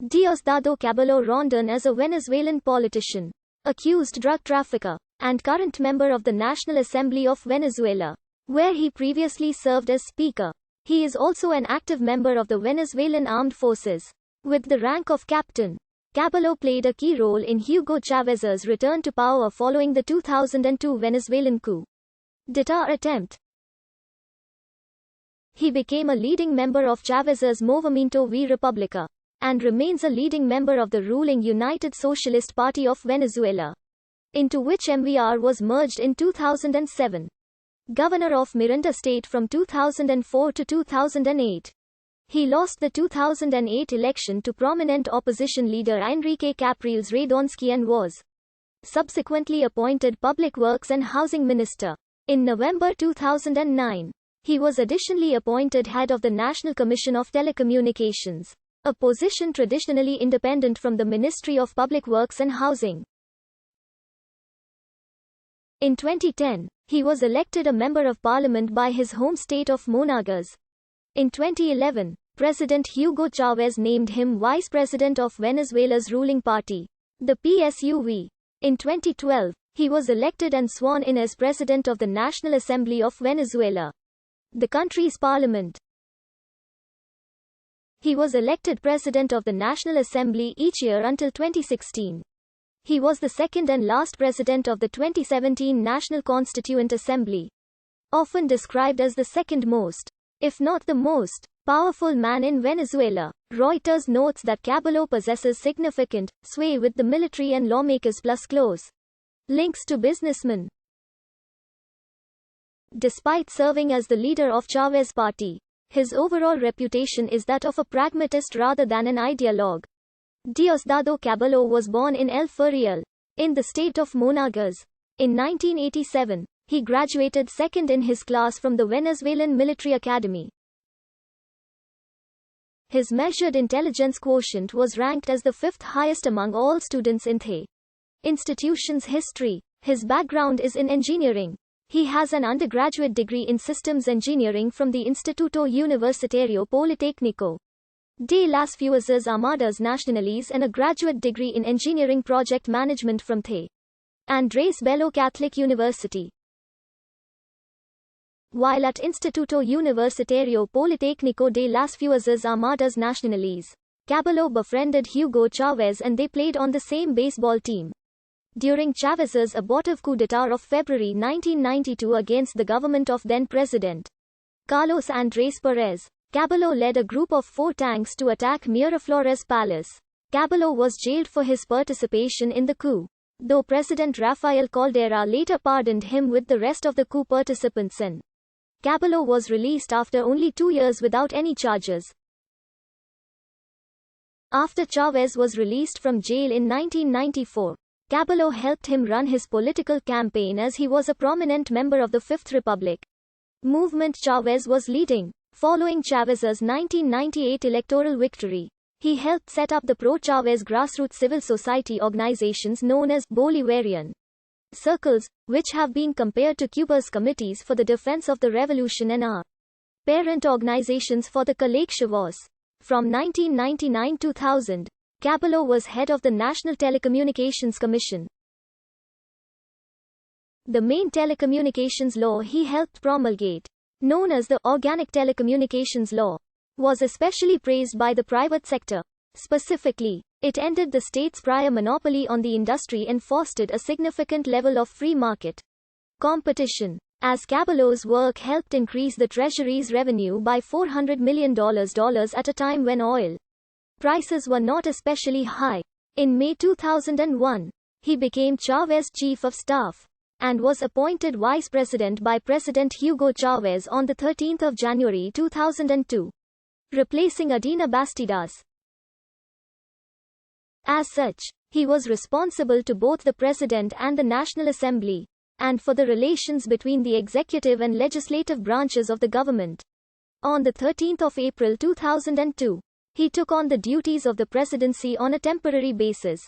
Diosdado Cabello Rondon is a Venezuelan politician, accused drug trafficker, and current member of the National Assembly of Venezuela, where he previously served as Speaker. He is also an active member of the Venezuelan Armed Forces, with the rank of Captain. Cabello played a key role in Hugo Chávez's return to power following the 2002 Venezuelan coup d'etat attempt. He became a leading member of Chávez's Movimiento V República, and remains a leading member of the ruling United Socialist Party of Venezuela, into which MVR was merged in 2007. Governor of Miranda State from 2004 to 2008. He lost the 2008 election to prominent opposition leader Enrique Capriles Radonsky and was subsequently appointed Public Works and Housing Minister. In November 2009, he was additionally appointed head of the National Commission of Telecommunications, a position traditionally independent from the Ministry of Public Works and Housing. In 2010, he was elected a member of parliament by his home state of Monagas. In 2011, President Hugo Chávez named him vice president of Venezuela's ruling party, the PSUV. In 2012, he was elected and sworn in as president of the National Assembly of Venezuela, the country's parliament. He was elected president of the National Assembly each year until 2016. He was the second and last president of the 2017 National Constituent Assembly, often described as the second most, if not the most, powerful man in Venezuela. Reuters notes that Cabello possesses significant sway with the military and lawmakers plus close links to businessmen. Despite serving as the leader of Chávez's party, his overall reputation is that of a pragmatist rather than an ideologue. Diosdado Cabello was born in El Ferial, in the state of Monagas. In 1987, he graduated second in his class from the Venezuelan Military Academy. His measured intelligence quotient was ranked as the fifth highest among all students in the institution's history. His background is in engineering. He has an undergraduate degree in systems engineering from the Instituto Universitario Politécnico de las Fuerzas Armadas Nacionales and a graduate degree in engineering project management from the Andrés Bello Catholic University. While at Instituto Universitario Politécnico de las Fuerzas Armadas Nacionales, Cabello befriended Hugo Chávez and they played on the same baseball team. During Chávez's abortive coup d'etat of February 1992 against the government of then-President Carlos Andrés Pérez, Cabello led a group of 4 tanks to attack Miraflores Palace. Cabello was jailed for his participation in the coup, though President Rafael Caldera later pardoned him with the rest of the coup participants, and Cabello was released after only 2 years without any charges. After Chávez was released from jail in 1994, Cabello helped him run his political campaign as he was a prominent member of the Fifth Republic movement Chávez was leading. Following Chávez's 1998 electoral victory, he helped set up the pro-Chávez grassroots civil society organizations known as Bolivarian circles, which have been compared to Cuba's Committees for the Defense of the Revolution and are parent organizations for the Colectivos. From 1999-2000, Cabello was head of the National Telecommunications Commission. The main telecommunications law he helped promulgate, known as the Organic Telecommunications Law, was especially praised by the private sector. Specifically, it ended the state's prior monopoly on the industry and fostered a significant level of free market competition. As Cabello's work helped increase the Treasury's revenue by $400 million at a time when oil prices were not especially high. In May 2001, he became Chávez's chief of staff and was appointed vice president by President Hugo Chávez on 13 January 2002, replacing Adina Bastidas. As such, he was responsible to both the president and the National Assembly, and for the relations between the executive and legislative branches of the government. On 13 April 2002, he took on the duties of the presidency on a temporary basis,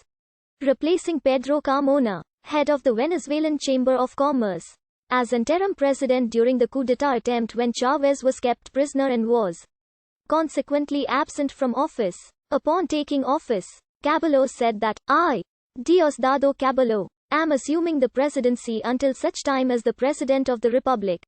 replacing Pedro Carmona, head of the Venezuelan Chamber of Commerce, as interim president during the coup d'etat attempt when Chávez was kept prisoner and was consequently absent from office. Upon taking office, Cabello said that, I, Diosdado Cabello, am assuming the presidency until such time as the President of the Republic,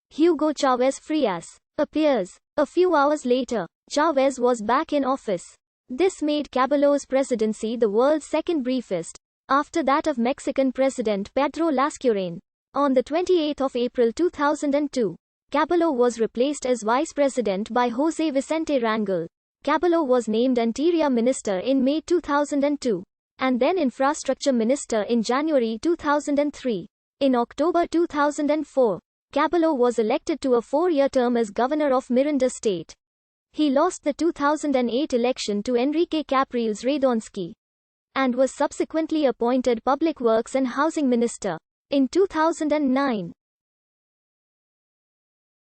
Hugo Chavez Frias, appears. A few hours later, Chavez was back in office. This made Cabello's presidency the world's second briefest, after that of Mexican President Pedro Lascurain. On the 28th of April 2002, Cabello was replaced as vice president by José Vicente Rangel. Cabello was named Interior Minister in May 2002, and then Infrastructure Minister in January 2003. In October 2004, Cabello was elected to a 4-year term as governor of Miranda State. He lost the 2008 election to Enrique Capriles Radonsky, and was subsequently appointed Public Works and Housing Minister. In 2009,